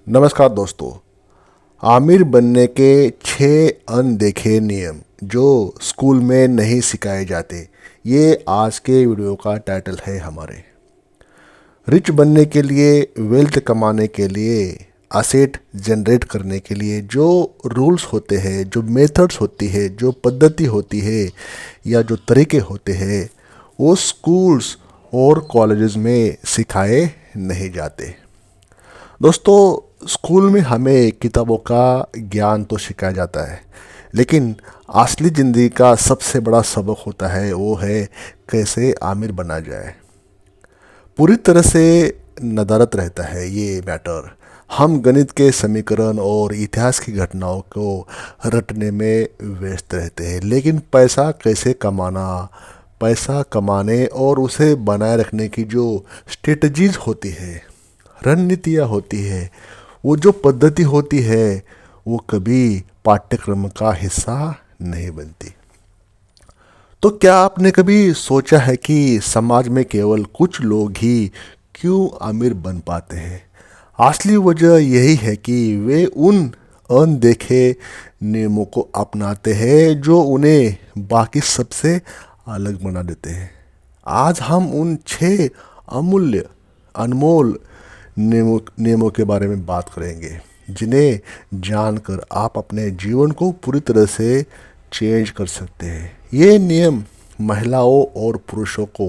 नमस्कार दोस्तों। आमिर बनने के 6 अनदेखे नियम जो स्कूल में नहीं सिखाए जाते, ये आज के वीडियो का टाइटल है हमारे। रिच बनने के लिए, वेल्थ कमाने के लिए, असेट जनरेट करने के लिए जो रूल्स होते हैं, जो मेथड्स होती है, जो पद्धति होती है या जो तरीके होते हैं, वो स्कूल्स और कॉलेजेस में सिखाए नहीं जाते। दोस्तों, स्कूल में हमें किताबों का ज्ञान तो सिखाया जाता है, लेकिन असली ज़िंदगी का सबसे बड़ा सबक होता है वो है कैसे आमिर बना जाए। पूरी तरह से नदारत रहता है ये मैटर। हम गणित के समीकरण और इतिहास की घटनाओं को रटने में व्यस्त रहते हैं, लेकिन पैसा कैसे कमाना, पैसा कमाने और उसे बनाए रखने की जो स्ट्रेटजीज होती है, रणनीतियाँ होती है, वो जो पद्धति होती है, वो कभी पाठ्यक्रम का हिस्सा नहीं बनती। तो क्या आपने कभी सोचा है कि समाज में केवल कुछ लोग ही क्यों अमीर बन पाते हैं? असली वजह यही है कि वे उन अनदेखे नियमों को अपनाते हैं जो उन्हें बाकी सबसे अलग बना देते हैं। आज हम उन 6 अमूल्य, अनमोल नियमों के बारे में बात करेंगे, जिन्हें जानकर आप अपने जीवन को पूरी तरह से चेंज कर सकते हैं। ये नियम महिलाओं और पुरुषों को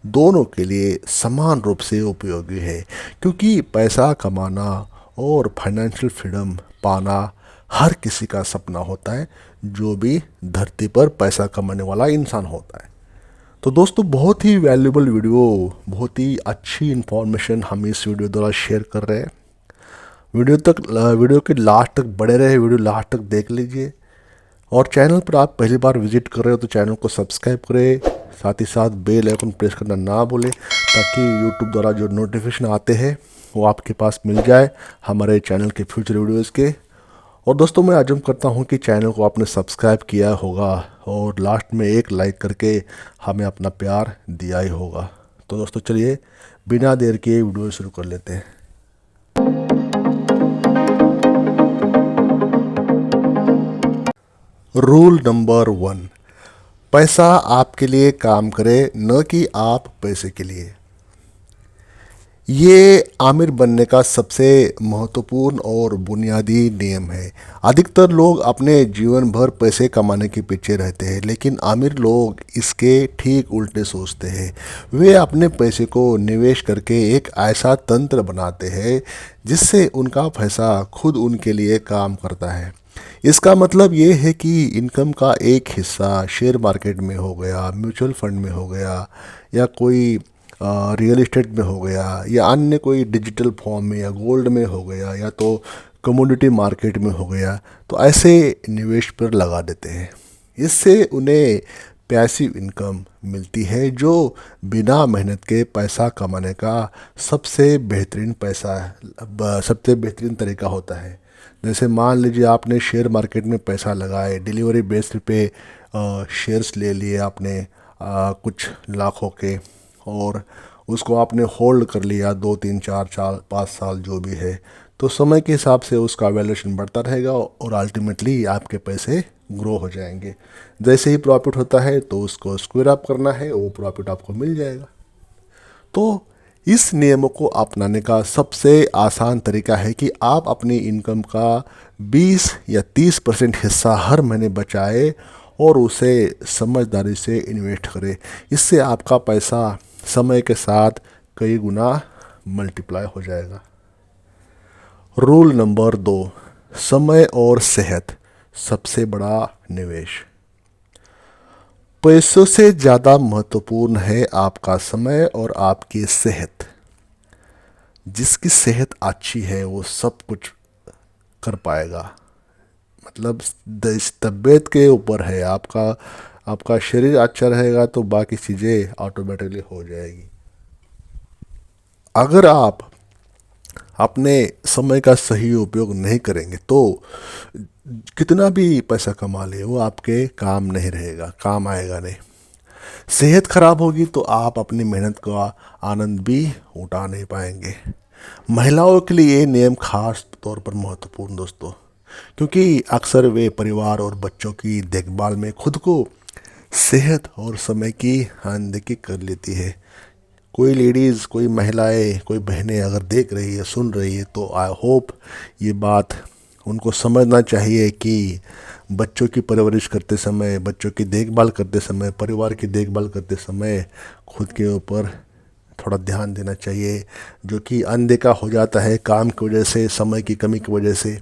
दोनों के लिए समान रूप से उपयोगी है, क्योंकि पैसा कमाना और फाइनेंशियल फ्रीडम पाना हर किसी का सपना होता है, जो भी धरती पर पैसा कमाने वाला इंसान होता है। तो दोस्तों, बहुत ही वैल्यूबल वीडियो, बहुत ही अच्छी इन्फॉर्मेशन हम इस वीडियो द्वारा शेयर कर रहे हैं। वीडियो के लास्ट तक बड़े रहे, वीडियो लास्ट तक देख लीजिए। और चैनल पर आप पहली बार विजिट कर रहे हो तो चैनल को सब्सक्राइब करें, साथ ही साथ बेल आइकन प्रेस करना ना भूलें, ताकि यूट्यूब द्वारा जो नोटिफिकेशन आते हैं वो आपके पास मिल जाए हमारे चैनल के फ्यूचर वीडियोज़ के। और दोस्तों, मैं अज्यूम करता हूँ कि चैनल को आपने सब्सक्राइब किया होगा और लास्ट में एक लाइक करके हमें अपना प्यार दिया ही होगा। तो दोस्तों, चलिए बिना देर के वीडियो शुरू कर लेते हैं। रूल नंबर 1, पैसा आपके लिए काम करे, न कि आप पैसे के लिए। ये आमिर बनने का सबसे महत्वपूर्ण और बुनियादी नियम है। अधिकतर लोग अपने जीवन भर पैसे कमाने के पीछे रहते हैं, लेकिन आमिर लोग इसके ठीक उल्टे सोचते हैं। वे अपने पैसे को निवेश करके एक ऐसा तंत्र बनाते हैं जिससे उनका पैसा खुद उनके लिए काम करता है। इसका मतलब ये है कि इनकम का एक हिस्सा शेयर मार्केट में हो गया, म्यूचुअल फंड में हो गया, या कोई रियल इस्टेट में हो गया, या अन्य कोई डिजिटल फॉर्म में या गोल्ड में हो गया, या तो कमोडिटी मार्केट में हो गया, तो ऐसे निवेश पर लगा देते हैं। इससे उन्हें पैसिव इनकम मिलती है, जो बिना मेहनत के पैसा कमाने का सबसे बेहतरीन तरीका होता है। जैसे मान लीजिए आपने शेयर मार्केट में पैसा लगाए, डिलीवरी बेस पे शेयर्स ले लिए आपने कुछ लाखों के, और उसको आपने होल्ड कर लिया 2 3 4 4 5 साल जो भी है, तो समय के हिसाब से उसका वैल्यूएशन बढ़ता रहेगा और अल्टीमेटली आपके पैसे ग्रो हो जाएंगे। जैसे ही प्रॉफिट होता है तो उसको स्क्वायर अप करना है, वो प्रॉफिट आपको मिल जाएगा। तो इस नियमों को अपनाने का सबसे आसान तरीका है कि आप अपनी इनकम का 20 या 30% हिस्सा हर महीने बचाए और उसे समझदारी से इन्वेस्ट करें। इससे आपका पैसा समय के साथ कई गुना मल्टीप्लाई हो जाएगा। रूल नंबर 2, समय और सेहत सबसे बड़ा निवेश। पैसों से ज़्यादा महत्वपूर्ण है आपका समय और आपकी सेहत। जिसकी सेहत अच्छी है वो सब कुछ कर पाएगा। मतलब इस तबीयत के ऊपर है आपका। आपका शरीर अच्छा रहेगा तो बाकी चीज़ें ऑटोमेटिकली हो जाएगी। अगर आप अपने समय का सही उपयोग नहीं करेंगे तो कितना भी पैसा कमा ले वो आपके काम नहीं रहेगा, काम आएगा नहीं। सेहत खराब होगी तो आप अपनी मेहनत का आनंद भी उठा नहीं पाएंगे। महिलाओं के लिए ये नियम खास तौर पर महत्वपूर्ण दोस्तों, क्योंकि अक्सर वे परिवार और बच्चों की देखभाल में खुद को सेहत और समय की अनदेखी कर लेती है। कोई लेडीज़, कोई महिलाएं, कोई बहनें अगर देख रही है, सुन रही है, तो आई होप ये बात उनको समझना चाहिए कि बच्चों की परवरिश करते समय, बच्चों की देखभाल करते समय, परिवार की देखभाल करते समय खुद के ऊपर थोड़ा ध्यान देना चाहिए, जो कि अनदेखा हो जाता है काम की वजह से, समय की कमी की वजह से।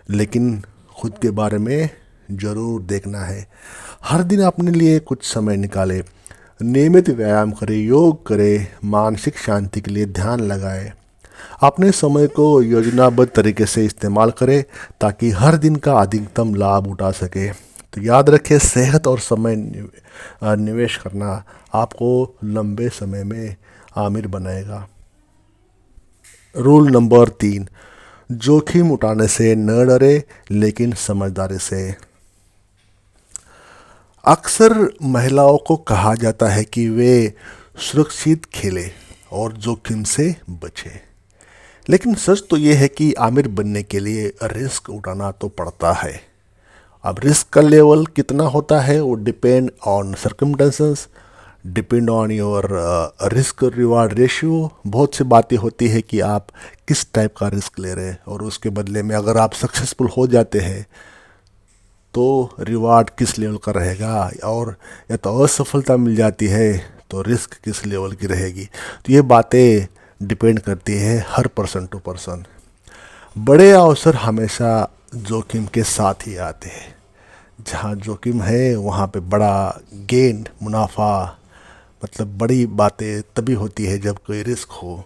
लेकिन खुद के बारे में ज़रूर देखना है। हर दिन अपने लिए कुछ समय निकालें, नियमित व्यायाम करें, योग करें, मानसिक शांति के लिए ध्यान लगाएं। अपने समय को योजनाबद्ध तरीके से इस्तेमाल करें ताकि हर दिन का अधिकतम लाभ उठा सके। तो याद रखें, सेहत और समय निवेश करना आपको लंबे समय में आमिर बनाएगा। रूल नंबर 3, जोखिम उठाने से न डरे लेकिन समझदारी से। अक्सर महिलाओं को कहा जाता है कि वे सुरक्षित खेलें और जोखिम से बचें, लेकिन सच तो ये है कि आमिर बनने के लिए रिस्क उठाना तो पड़ता है। अब रिस्क का लेवल कितना होता है वो depend on circumstances, depend on your risk reward ratio. बहुत सी बातें होती है कि आप किस टाइप का रिस्क ले रहे हैं, और उसके बदले में अगर आप सक्सेसफुल हो जाते हैं तो रिवार्ड किस लेवल का रहेगा, और या तो असफलता मिल जाती है तो रिस्क किस लेवल की रहेगी। तो ये बातें डिपेंड करती है हर पर्सन टू पर्सन। बड़े अवसर हमेशा जोखिम के साथ ही आते हैं। जहाँ जोखिम है वहाँ पे बड़ा गेन, मुनाफा, मतलब बड़ी बातें तभी होती है जब कोई रिस्क हो।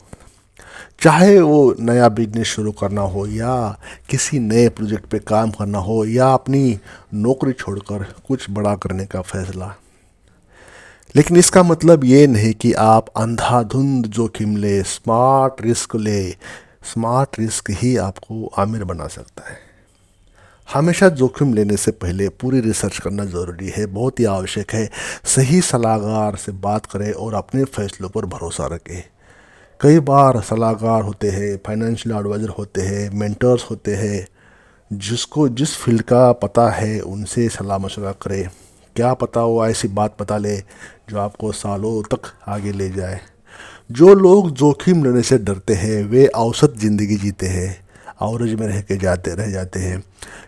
चाहे वो नया बिजनेस शुरू करना हो, या किसी नए प्रोजेक्ट पे काम करना हो, या अपनी नौकरी छोड़कर कुछ बड़ा करने का फैसला। लेकिन इसका मतलब ये नहीं कि आप अंधाधुंध जोखिम ले, स्मार्ट रिस्क ले। स्मार्ट रिस्क ही आपको आमिर बना सकता है। हमेशा जोखिम लेने से पहले पूरी रिसर्च करना ज़रूरी है, बहुत ही आवश्यक है। सही सलाहकार से बात करें और अपने फैसलों पर भरोसा रखें। कई बार सलाहकार होते हैं, फाइनेंशियल एडवाइज़र होते हैं, मेंटर्स होते हैं, जिसको जिस फील्ड का पता है उनसे सलाह मशवरा करें। क्या पता वो ऐसी बात बता ले जो आपको सालों तक आगे ले जाए। जो लोग जोखिम लेने से डरते हैं वे औसत ज़िंदगी जीते हैं, एवरेज में रह जाते हैं।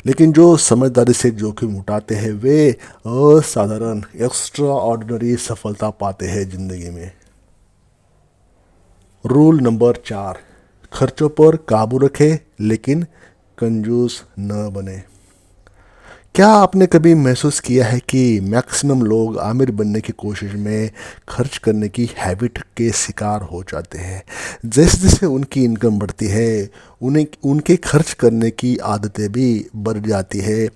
लेकिन जो समझदारी से जोखिम उठाते हैं वे असाधारण, एक्स्ट्रा ऑर्डिनरी सफलता पाते हैं ज़िंदगी में। रूल नंबर 4, खर्चों पर काबू रखें लेकिन कंजूस न बने। क्या आपने कभी महसूस किया है कि मैक्सिमम लोग आमिर बनने की कोशिश में खर्च करने की हैबिट के शिकार हो जाते हैं? जैसे जैसे उनकी इनकम बढ़ती है उन्हें उनके खर्च करने की आदतें भी बढ़ जाती है।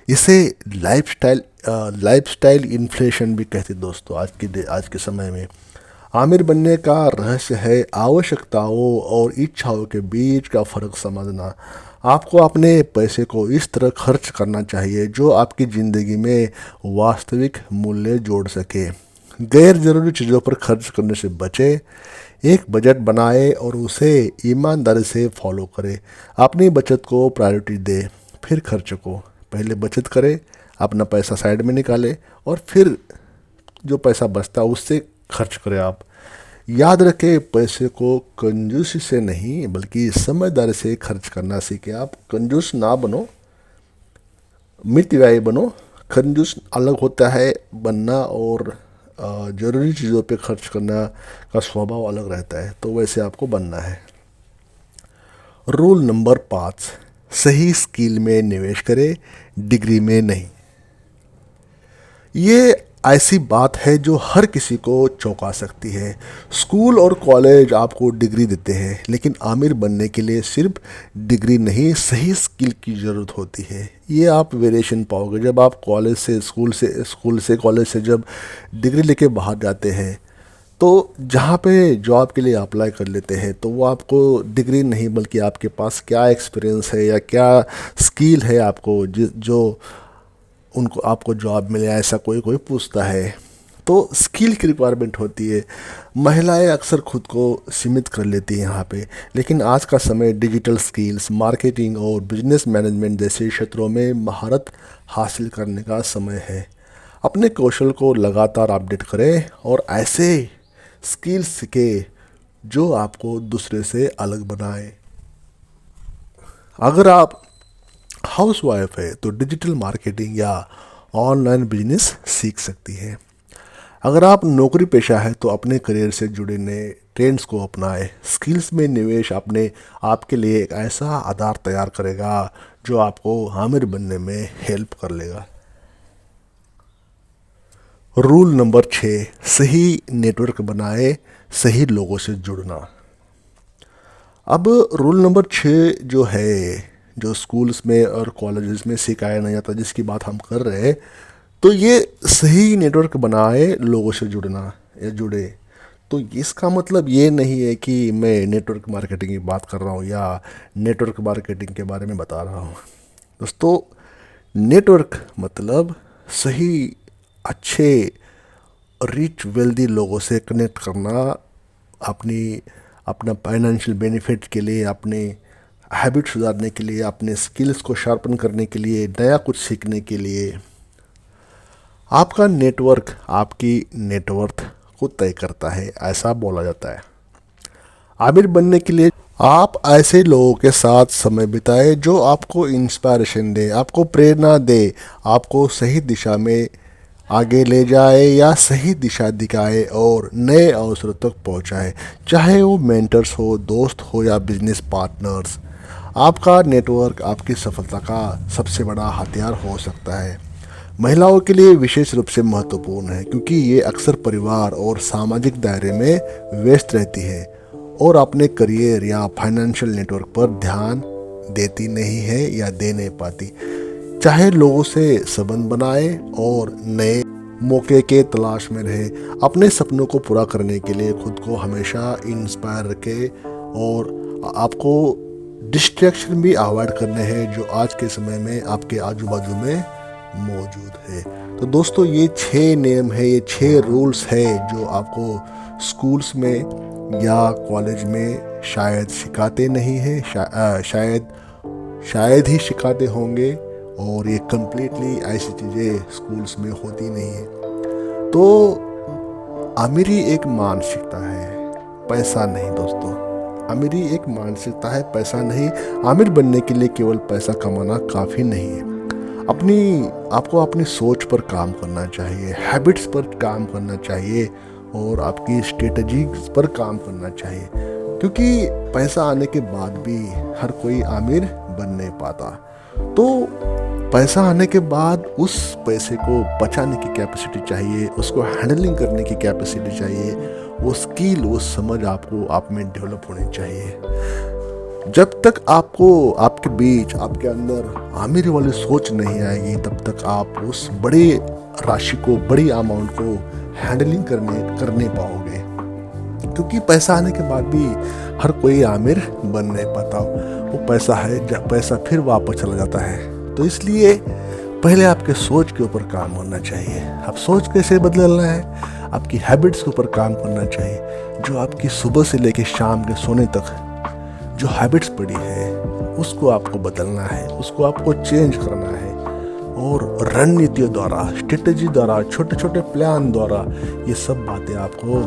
इसे लाइफस्टाइल इन्फ्लेशन भी कहते हैं दोस्तों। आज के समय में आमिर बनने का रहस्य है आवश्यकताओं और इच्छाओं के बीच का फ़र्क समझना। आपको अपने पैसे को इस तरह खर्च करना चाहिए जो आपकी ज़िंदगी में वास्तविक मूल्य जोड़ सके। गैर ज़रूरी चीज़ों पर खर्च करने से बचें। एक बजट बनाएं और उसे ईमानदारी से फॉलो करें। अपनी बचत को प्रायोरिटी दें, फिर खर्च को। पहले बचत करें, अपना पैसा साइड में निकालें, और फिर जो पैसा बचता है उससे खर्च करें आप। याद रखें, पैसे को कंजूसी से नहीं बल्कि समझदारी से खर्च करना सीखें। आप कंजूस ना बनो, मितव्ययी बनो। कंजूस अलग होता है बनना, और ज़रूरी चीज़ों पे खर्च करना का स्वभाव अलग रहता है, तो वैसे आपको बनना है। रूल नंबर 5, सही स्किल में निवेश करें, डिग्री में नहीं। ये ऐसी बात है जो हर किसी को चौंका सकती है। स्कूल और कॉलेज आपको डिग्री देते हैं, लेकिन आमिर बनने के लिए सिर्फ डिग्री नहीं, सही स्किल की ज़रूरत होती है। ये आप वेरिएशन पाओगे जब आप कॉलेज से, स्कूल से कॉलेज से जब डिग्री लेके बाहर जाते हैं, तो जहाँ पे जॉब के लिए अप्लाई कर लेते हैं तो वो आपको डिग्री नहीं बल्कि आपके पास क्या एक्सपीरियंस है या क्या स्किल है आपको जो उनको आपको जॉब मिले, ऐसा कोई कोई पूछता है। तो स्किल की रिक्वायरमेंट होती है। महिलाएं अक्सर खुद को सीमित कर लेती हैं यहाँ पे, लेकिन आज का समय डिजिटल स्किल्स, मार्केटिंग और बिजनेस मैनेजमेंट जैसे क्षेत्रों में महारत हासिल करने का समय है। अपने कौशल को लगातार अपडेट करें और ऐसे स्किल्स सीखें जो आपको दूसरे से अलग बनाए। अगर आप हाउस वाइफ है तो डिजिटल मार्केटिंग या ऑनलाइन बिजनेस सीख सकती है। अगर आप नौकरी पेशा है तो अपने करियर से जुड़े नए ट्रेंड्स को अपनाएं। स्किल्स में निवेश अपने आपके लिए एक ऐसा आधार तैयार करेगा जो आपको आमिर बनने में हेल्प कर लेगा। रूल नंबर 6, सही नेटवर्क बनाए, सही लोगों से जुड़ना। अब रूल नंबर 6 जो है, जो स्कूल्स में और कॉलेजेस में सिखाया नहीं जाता, जिसकी बात हम कर रहे हैं, तो ये सही नेटवर्क बनाए, लोगों से जुड़ना या जुड़े। तो इसका मतलब ये नहीं है कि मैं नेटवर्क मार्केटिंग की बात कर रहा हूँ या नेटवर्क मार्केटिंग के बारे में बता रहा हूँ। दोस्तों, नेटवर्क मतलब सही, अच्छे, रिच, वेल्दी लोगों से कनेक्ट करना, अपना फाइनेंशियल बेनिफिट के लिए, अपने हैबिट सुधारने के लिए, अपने स्किल्स को शार्पन करने के लिए, नया कुछ सीखने के लिए। आपका नेटवर्क आपकी नेटवर्थ को तय करता है, ऐसा बोला जाता है। आमिर बनने के लिए आप ऐसे लोगों के साथ समय बिताए जो आपको इंस्पायरेशन दे, आपको प्रेरणा दे, आपको सही दिशा में आगे ले जाए या सही दिशा दिखाए और नए अवसरों तक पहुंचाए। चाहे वो मेंटर्स हो, दोस्त हो या बिजनेस पार्टनर्स, आपका नेटवर्क आपकी सफलता का सबसे बड़ा हथियार हो सकता है। महिलाओं के लिए विशेष रूप से महत्वपूर्ण है क्योंकि ये अक्सर परिवार और सामाजिक दायरे में व्यस्त रहती है और अपने करियर या फाइनेंशियल नेटवर्क पर ध्यान देती नहीं है या दे नहीं पाती। चाहे लोगों से संबंध बनाए और नए मौके के तलाश में रहे, अपने सपनों को पूरा करने के लिए खुद को हमेशा इंस्पायर रखे और आपको डिस्ट्रैक्शन भी अवॉइड करने हैं जो आज के समय में आपके आजू बाजू में मौजूद है। तो दोस्तों, ये 6 नियम है, ये 6 रूल्स है जो आपको स्कूल्स में या कॉलेज में शायद सिखाते नहीं हैं, शायद ही सिखाते होंगे, और ये कम्प्लीटली ऐसी चीज़ें स्कूल्स में होती नहीं है। तो अमीरी एक मानसिकता है, पैसा नहीं दोस्तों। अमीरी एक मानसिकता है, पैसा नहीं। आमिर बनने के लिए केवल पैसा कमाना काफ़ी नहीं है। आपको अपनी सोच पर काम करना चाहिए, हैबिट्स पर काम करना चाहिए और आपकी स्ट्रेटजीज पर काम करना चाहिए, क्योंकि पैसा आने के बाद भी हर कोई आमिर बन नहीं पाता। तो पैसा आने के बाद उस पैसे को बचाने की कैपेसिटी चाहिए, उसको हैंडलिंग करने की कैपेसिटी चाहिए, वो स्किल, वो समझ आपको आप में डेवलप होनी चाहिए। जब तक आपको आपके बीच, आपके अंदर आमिर वाली सोच नहीं आएगी, तब तक आप उस बड़ी राशि को, बड़ी अमाउंट को हैंडलिंग कर नहीं पाओगे, क्योंकि पैसा आने के बाद भी हर कोई आमिर बन नहीं पाता। वो पैसा है, जब पैसा फिर वापस चला जाता है। तो इसलिए पहले आपके सोच के ऊपर काम करना चाहिए। आप सोच कैसे बदलना है, आपकी हैबिट्स के ऊपर काम करना चाहिए। जो आपकी सुबह से लेकर शाम के सोने तक जो हैबिट्स पड़ी है, उसको आपको बदलना है, उसको आपको चेंज करना है। और रणनीतियों द्वारा, स्ट्रेटेजी द्वारा, छोटे छोटे प्लान द्वारा ये सब बातें आपको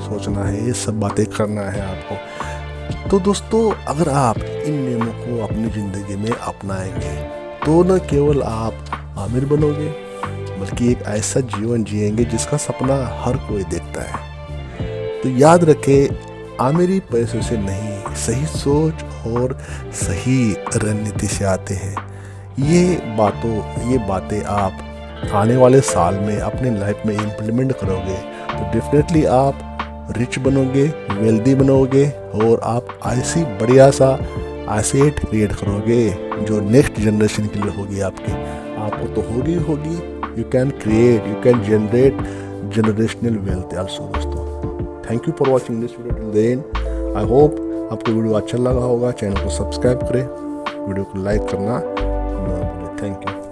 सोचना है, ये सब बातें करना है आपको। तो दोस्तों, अगर आप इन नियमों को अपनी ज़िंदगी में अपनाएंगे तो न केवल आप आमिर बनोगे, बल्कि एक ऐसा जीवन जिएंगे जिसका सपना हर कोई देखता है। तो याद रखें, आमिरी पैसों से नहीं, सही सोच और सही रणनीति से आते हैं। ये बातें आप आने वाले साल में अपने लाइफ में इम्प्लीमेंट करोगे तो डेफिनेटली आप रिच बनोगे, वेल्दी बनोगे और आप ऐसी बढ़िया सा एसेट क्रिएट करोगे जो नेक्स्ट जनरेशन के लिए होगी। आपको तो होगी। You can create, you can generate generational wealth also. दोस्तों, thank you for watching this video till the end. I hope आपको वीडियो अच्छा लगा होगा। चैनल को सब्सक्राइब करें, वीडियो को लाइक करना ना भूलें। Thank you.